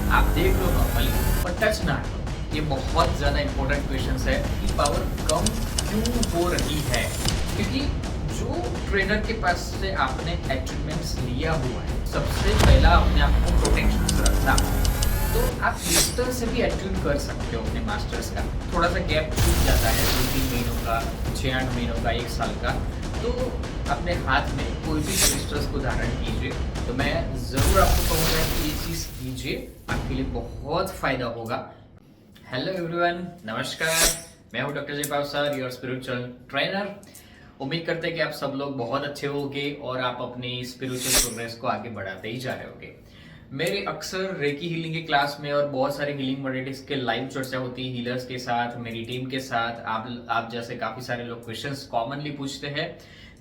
आप देख लो नॉर्मली पर टच ना करो। ये बहुत ज़्यादा इंपॉर्टेंट क्वेश्चन है कि पावर कम क्यों हो रही है, क्योंकि जो ट्रेनर के पास से आपने अचीवमेंट्स लिया हुआ है, सबसे पहला अपने आप को प्रोटेक्शन रखना। तो आप क्रिस्टल से भी अट्यून कर सकते हो अपने मास्टर्स का। थोड़ा सा गैप छूट जाता है 2-3 महीनों का, 6-8 महीनों का, 1 साल का, तो अपने हाथ में कोई भी क्रिस्टल्स को धारण कीजिए। तो मैं ज़रूर आपको कहूँगा कि ये चीज़ कीजिए, आपके लिए बहुत फ़ायदा होगा। हेलो एवरीवन, नमस्कार। मैं हूँ doctor Jaipal sir, your spiritual trainer. उम्मीद करते हैं कि आप सब लोग बहुत अच्छे होंगे और आप अपनी स्पिरिचुअल प्रोग्रेस को आगे बढ़ाते ही जा रहे होंगे। मेरे अक्सर रेकी हीलिंग की क्लास में और बहुत सारे हीलिंग मॉडलिटीज के लाइव चर्चा होती है हीलर्स के साथ, मेरी टीम के साथ। आप जैसे काफी सारे लोग क्वेश्चंस कॉमनली पूछते हैं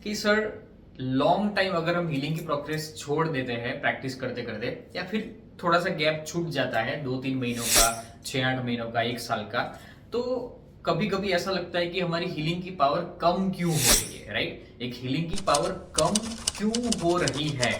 कि सर लॉन्ग टाइम अगर हम हीलिंग की प्रोग्रेस छोड़ देते हैं प्रैक्टिस करते करते, या फिर थोड़ा सा गैप छूट जाता है 2-3 महीनों का, 6-8 महीनों का, 1 साल का, तो कभी कभी ऐसा लगता है कि हमारी हीलिंग की पावर कम क्यों हो रही है, राइट? एक हीलिंग की पावर कम क्यों हो रही है,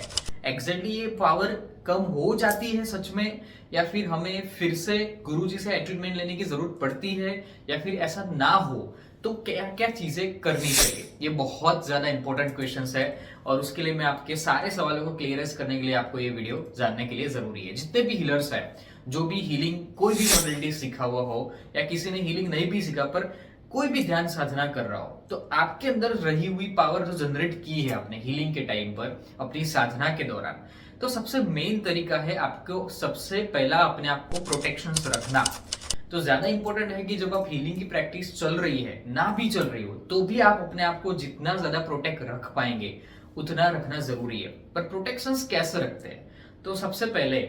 एग्जैक्टली ये पावर कम हो जाती है सच में, या फिर हमें फिर से गुरुजी से अटैचमेंट लेने की जरूरत पड़ती है, या फिर ऐसा ना हो तो क्या क्या चीजें करनी चाहिए? ये बहुत ज्यादा इंपॉर्टेंट क्वेश्चंस है और उसके लिए मैं आपके सारे सवालों को क्लियरेंस करने के लिए आपको ये वीडियो जानने के लिए जरूरी है। जितने भी हीलर्स है, जो भी हीलिंग कोई भी मॉडलिटी सीखा हुआ हो, या किसी ने हीलिंग नहीं भी सीखा पर कोई भी ध्यान साधना कर रहा हो, तो आपके अंदर रही हुई पावर जो जनरेट की है आपने हीलिंग के टाइम पर, अपनी साधना के दौरान, तो सबसे मेन तरीका है आपको सबसे पहला अपने आप को प्रोटेक्शन रखना। तो ज्यादा इंपॉर्टेंट है कि जब आप हीलिंग की प्रैक्टिस चल रही है, ना भी चल रही हो, तो भी आप अपने आप को जितना ज्यादा प्रोटेक्ट रख पाएंगे उतना रखना जरूरी है। पर प्रोटेक्शन कैसे रखते हैं? तो सबसे पहले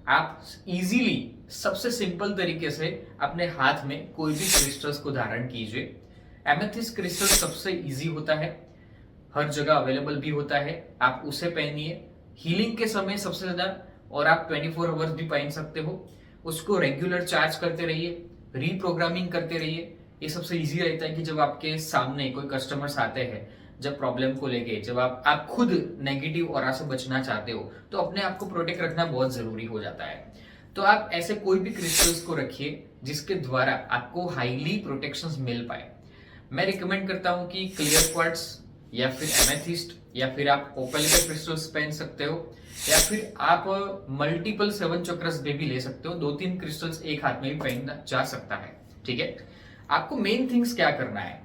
आप इजीली, सबसे सिंपल तरीके से अपने हाथ में कोई भी क्रिस्टल्स को धारण कीजिए। एमेथिस्ट क्रिस्टल सबसे इजी होता है, हर जगह अवेलेबल भी होता है, आप उसे पहनिए हीलिंग के समय सबसे ज्यादा, और आप 24 आवर्स भी पहन सकते हो। उसको रेगुलर चार्ज करते रहिए, रीप्रोग्रामिंग करते रहिए। ये सबसे इजी रहता है कि जब आपके सामने कोई कस्टमर्स आते हैं, जब प्रॉब्लम को लेके, जब आप खुद नेगेटिव ऑरा से बचना चाहते हो, तो अपने आप को प्रोटेक्ट रखना बहुत जरूरी हो जाता है। तो आप ऐसे कोई भी क्रिस्टल्स को रखिए जिसके द्वारा आपको हाईली प्रोटेक्शन मिल पाए। मैं रिकमेंड करता हूं कि क्लियर क्वार्ट्स, या फिर एमेथिस्ट, या फिर आप ओपल के क्रिस्टल्स पहन सकते हो, या फिर आप मल्टीपल 7 चक्रस भी ले सकते हो। 2-3 क्रिस्टल्स एक हाथ में भी पहना जा सकता है, ठीक है? आपको मेन थिंग्स क्या करना है,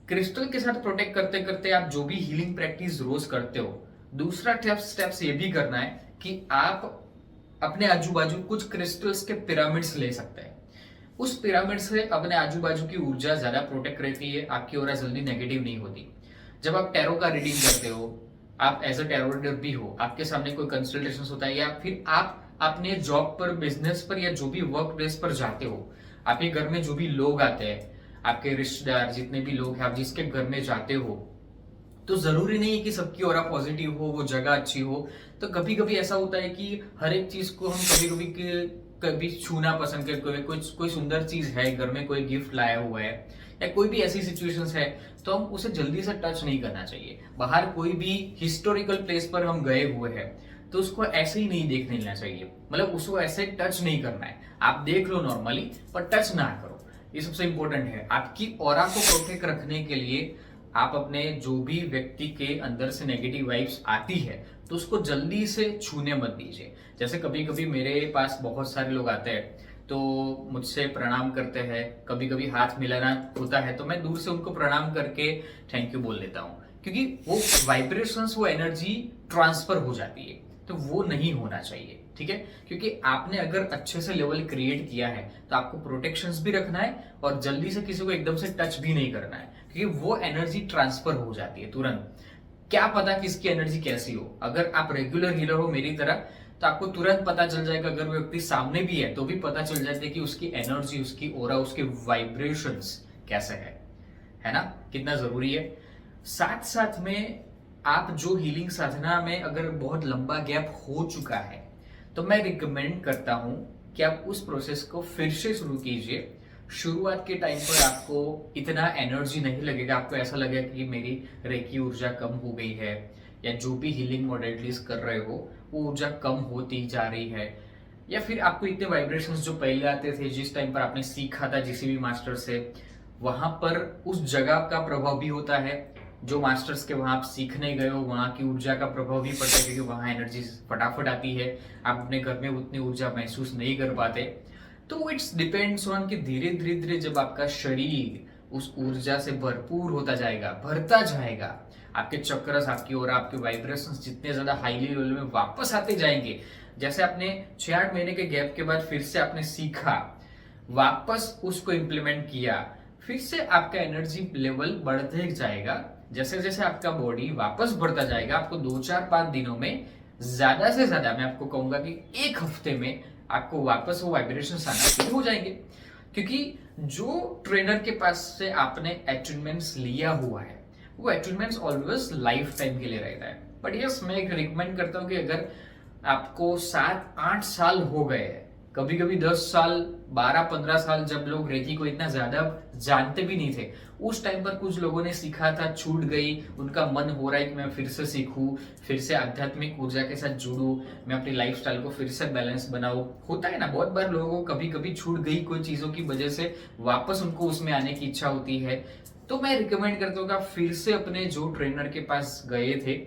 क्रिस्टल के साथ प्रोटेक्ट करते करते आप जो भी हीलिंग प्रैक्टिस रोज करते हो, दूसरा स्टेप्स ये भी करना है कि आप अपने आजू बाजू कुछ क्रिस्टल्स के पिरामिड्स ले सकते हैं। उस पिरामिड से अपने आजू बाजू की ऊर्जा ज्यादा प्रोटेक्ट रहती है, आपकी ओरा जल्दी नेगेटिव नहीं होती। जब आप टैरो का रीडिंग करते हो, आप एज अ टैरो रीडर भी हो, आपके सामने कोई कंसल्टेशन होता है, या फिर आप अपने जॉब पर, बिजनेस पर, या जो भी वर्क प्लेस पर जाते हो, आपके घर में जो भी लोग आते हैं, आपके रिश्तेदार जितने भी लोग हैं, आप जिसके घर में जाते हो, तो जरूरी नहीं है कि सबकी ओरा पॉजिटिव हो, वो जगह अच्छी हो। तो कभी कभी ऐसा होता है कि हर एक चीज को हम कभी कभी छूना पसंद करते, कोई सुंदर चीज है घर में, कोई गिफ्ट लाया हुआ है, या कोई भी ऐसी सिचुएशंस है, तो हम उसे जल्दी से टच नहीं करना चाहिए। बाहर कोई भी हिस्टोरिकल प्लेस पर हम गए हुए हैं, तो उसको ऐसे ही नहीं देखने लेना चाहिए, मतलब उसको ऐसे टच नहीं करना है। आप देख लो नॉर्मली पर टच ना करो। ये सबसे इंपॉर्टेंट है। आपकी ऑरा को प्रोटेक्ट रखने के लिए आप अपने जो भी व्यक्ति के अंदर से नेगेटिव वाइब्स आती है, तो उसको जल्दी से छूने मत दीजिए। जैसे कभी कभी मेरे पास बहुत सारे लोग आते हैं, तो मुझसे प्रणाम करते हैं, कभी कभी हाथ मिलाना होता है, तो मैं दूर से उनको प्रणाम करके थैंक यू बोल देता हूँ, क्योंकि वो वाइब्रेशंस, वो एनर्जी ट्रांसफर हो जाती है, तो वो नहीं होना चाहिए, ठीक है? क्योंकि आपने अगर अच्छे से लेवल क्रिएट किया है, तो आपको प्रोटेक्शंस भी रखना है और जल्दी से किसी को एकदम से टच भी नहीं करना है, क्योंकि वो एनर्जी ट्रांसफर हो जाती है तुरंत। क्या पता किसकी एनर्जी कैसी हो। अगर आप रेगुलर हीलर हो मेरी तरह, तो आपको तुरंत पता चल जाएगा, अगर वो व्यक्ति सामने भी है तो भी पता चल जाता है कि उसकी एनर्जी, उसकी ओरा, उसके वाइब्रेशंस कैसे है ना? कितना जरूरी है। साथ साथ में आप जो हीलिंग साधना में अगर बहुत लंबा गैप हो चुका है, तो मैं रिकमेंड करता हूं कि आप उस प्रोसेस को फिर से शुरू कीजिए। शुरुआत के टाइम पर आपको इतना एनर्जी नहीं लगेगा, आपको ऐसा लगेगा कि मेरी रेकी ऊर्जा कम हो गई है, या जो भी हीलिंग मॉडलिटीज कर रहे हो वो ऊर्जा कम होती जा रही है, या फिर आपको इतने वाइब्रेशंस जो पहले आते थे जिस टाइम पर आपने सीखा था किसी भी मास्टर से, वहां पर उस जगह का प्रभाव भी होता है। जो मास्टर्स के वहां आप सीखने गए हो वहां की ऊर्जा का प्रभाव भी पड़ता है, क्योंकि वहां एनर्जी फटाफट आती है, आप अपने घर में उतनी ऊर्जा महसूस नहीं कर पाते। तो इट्स डिपेंड्स ऑन कि धीरे धीरे धीरे जब आपका शरीर उस ऊर्जा से भरपूर होता जाएगा, भरता जाएगा, आपके चक्रस, आपकी और आपके वाइब्रेशंस जितने ज्यादा हाईली लेवल में वापस आते जाएंगे, जैसे आपने 6-8 महीने के गैप के बाद फिर से आपने सीखा, वापस उसको इंप्लीमेंट किया, फिर से आपका एनर्जी लेवल बढ़ते जाएगा। जैसे जैसे आपका बॉडी वापस बढ़ता जाएगा, आपको 2-4-5 दिनों में, ज्यादा से ज्यादा मैं आपको कहूंगा कि 1 हफ्ते में आपको वापस वो वाइब्रेशन आना शुरू हो जाएंगे। क्योंकि जो ट्रेनर के पास से आपने अटैचमेंट्स लिया हुआ है, वो अटैचमेंट्स ऑलवेज लाइफ टाइम के लिए रहता है। बट यस, मैं एक रिकमेंड करता हूँ कि अगर आपको 7-8 साल हो गए हैं, कभी कभी 10 साल, 12-15 साल, जब लोग रेकी को इतना ज्यादा जानते भी नहीं थे, उस टाइम पर कुछ लोगों ने सीखा था, छूट गई, उनका मन हो रहा है कि मैं फिर से सीखूं, फिर से आध्यात्मिक ऊर्जा के साथ जुड़ूं, मैं अपनी लाइफस्टाइल को फिर से बैलेंस बनाऊं। होता है ना, बहुत बार लोगों को कभी कभी छूट गई कोई चीजों की वजह से, वापस उनको उसमें आने की इच्छा होती है। तो मैं रिकमेंड करता हूँ कि आप फिर से अपने जो ट्रेनर के पास गए थे,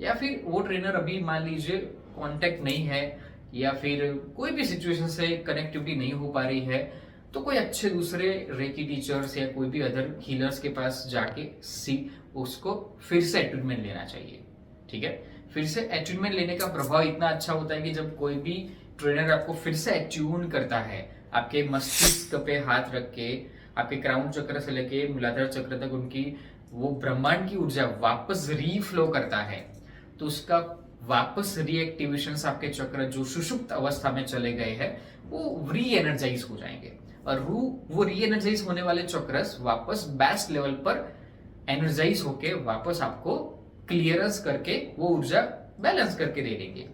या फिर वो ट्रेनर अभी मान लीजिए कॉन्टेक्ट नहीं है, या फिर कोई भी सिचुएशन से कनेक्टिविटी नहीं हो पा रही है, तो कोई अच्छे दूसरे रेकी टीचर्स या कोई भी अदर हीलर्स के पास जाके उसको फिर से अटैचमेंट लेना चाहिए। ठीक है, फिर से अटैचमेंट लेने का प्रभाव इतना अच्छा होता है कि जब कोई भी ट्रेनर आपको फिर से अट्यून करता है, आपके मस्तिष्क पे हाथ रख के, आपके क्राउन चक्र से लेके मूलाधार चक्र तक उनकी वो ब्रह्मांड की ऊर्जा वापस रीफ्लो करता है, तो उसका वापस रीएक्टिवेशन आपके चक्र जो सुषुप्त अवस्था में चले गए हैं वो री एनर्जाइज हो जाएंगे, और वो री एनर्जाइज होने वाले चक्रस वापस बेस्ट लेवल पर एनर्जाइज होके वापस आपको क्लियरेंस करके वो ऊर्जा बैलेंस करके दे देंगे।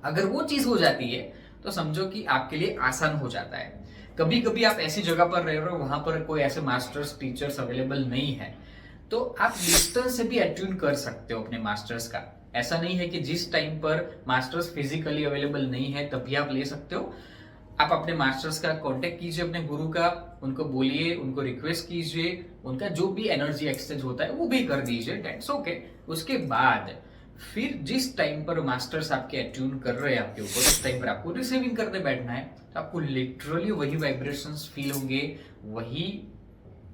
अगर वो चीज हो जाती है तो समझो कि आपके लिए आसान हो जाता है। कभी कभी आप ऐसी जगह पर रह रहे हो, वहां पर कोई ऐसे मास्टर्स टीचर्स अवेलेबल नहीं है, तो आप डिस्टेंस से भी अट्यून कर सकते हो अपने मास्टर्स का। ऐसा नहीं है कि जिस टाइम पर मास्टर्स फिजिकली अवेलेबल नहीं है तभी आप ले सकते हो। आप अपने मास्टर्स का कांटेक्ट कीजिए, अपने गुरु का, उनको बोलिए, उनको रिक्वेस्ट कीजिए, उनका जो भी एनर्जी एक्सचेंज होता है वो भी कर दीजिए, दैट्स ओके। उसके बाद फिर जिस टाइम पर मास्टर्स आपके अट्यून कर रहे हैं आपके ऊपर, उस टाइम पर आपको रिसीविंग करने बैठना है, तो आपको लिटरली वही वाइब्रेशंस फील होंगे, वही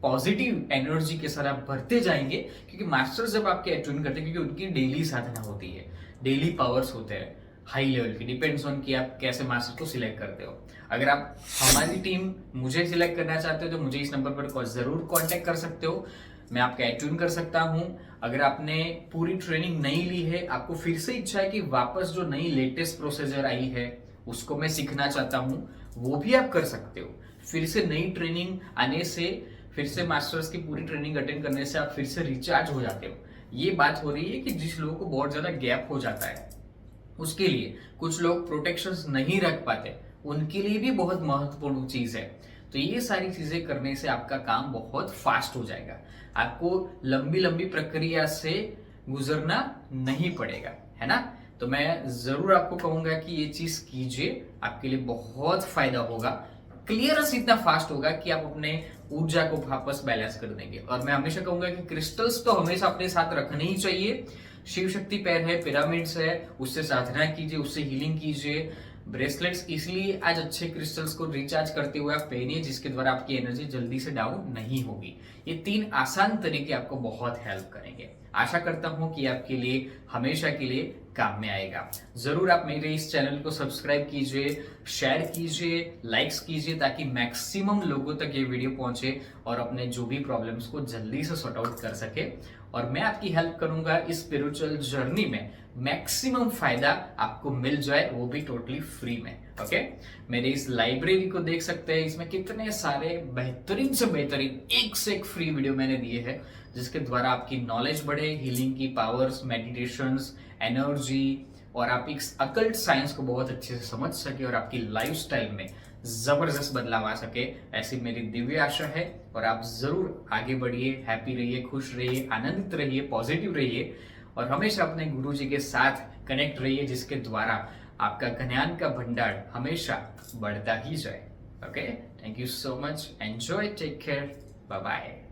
पॉजिटिव एनर्जी के साथ आप भरते जाएंगे। क्योंकि मास्टर्स जब आपके अट्यून करते हैं, क्योंकि उनकी डेली साधना होती है, डेली पावर्स होते हैं हाई लेवल की, डिपेंड्स ऑन कि आप कैसे मास्टर को सिलेक्ट करते हो। अगर आप हमारी टीम मुझे सिलेक्ट करना चाहते हो तो मुझे इस नंबर पर जरूर कांटेक्ट कर सकते हो, मैं आपका अट्यून कर सकता हूं। अगर आपने पूरी ट्रेनिंग नहीं ली है, आपको फिर से इच्छा है कि वापस जो नई लेटेस्ट प्रोसीजर आई है उसको मैं सीखना चाहता हूं, वो भी आप कर सकते हो। फिर से नई ट्रेनिंग आने से, फिर से मास्टर्स की पूरी ट्रेनिंग अटेंड करने से आप फिर से रिचार्ज हो जाते हो। ये बात हो रही है कि जिस लोगों को बहुत ज्यादा गैप हो जाता है, उसके लिए कुछ लोग प्रोटेक्शंस नहीं रख पाते, उनके लिए भी बहुत महत्वपूर्ण चीज है। तो ये सारी चीजें करने से आपका काम बहुत फास्ट हो जाएगा, आपको लंबी लंबी प्रक्रिया से गुजरना नहीं पड़ेगा, है ना। तो मैं जरूर आपको कहूंगा कि ये चीज कीजिए, आपके लिए बहुत फायदा होगा। क्लियरेंस इतना फास्ट होगा कि आप अपने ऊर्जा को वापस बैलेंस कर देंगे। और मैं हमेशा कहूंगा कि क्रिस्टल्स तो हमेशा अपने साथ रखने ही चाहिए। शिव शक्ति पैर है, पिरामिड्स है, उससे साधना कीजिए, उससे हीलिंग कीजिए। ब्रेसलेट्स इसलिए आज अच्छे क्रिस्टल्स को रिचार्ज करते हुए आप पहनिए, जिसके द्वारा आपकी एनर्जी जल्दी से डाउन नहीं होगी। ये 3 आसान तरीके आपको बहुत हेल्प करेंगे। आशा करता हूं कि आपके लिए हमेशा के लिए काम में आएगा। जरूर आप मेरे इस चैनल को सब्सक्राइब कीजिए, शेयर कीजिए, लाइक्स कीजिए, ताकि मैक्सिमम लोगों तक ये वीडियो पहुंचे और अपने जो भी प्रॉब्लम्स को जल्दी से सॉर्ट आउट कर सके। और मैं आपकी हेल्प करूंगा इस स्पिरिचुअल जर्नी में, मैक्सिमम फायदा आपको मिल जाए, वो भी टोटली फ्री में। ओके, मेरे इस लाइब्रेरी को देख सकते हैं, इसमें कितने सारे बेहतरीन से बेहतरीन एक से एक फ्री वीडियो मैंने दिए हैं, जिसके द्वारा आपकी नॉलेज बढ़े, हीलिंग की पावर्स, मेडिटेशंस, एनर्जी, और आप इस अकल्ट साइंस को बहुत अच्छे से समझ सके और आपकी लाइफस्टाइल में जबरदस्त बदलाव आ सके, ऐसी मेरी दिव्य आशा है। और आप जरूर आगे बढ़िए, हैप्पी रहिए, खुश रहिए, आनंदित रहिए, पॉजिटिव रहिए, और हमेशा अपने गुरुजी के साथ कनेक्ट रहिए, जिसके द्वारा आपका ज्ञान का भंडार हमेशा बढ़ता ही जाए. Okay, thank you so much. Enjoy, take care, bye bye.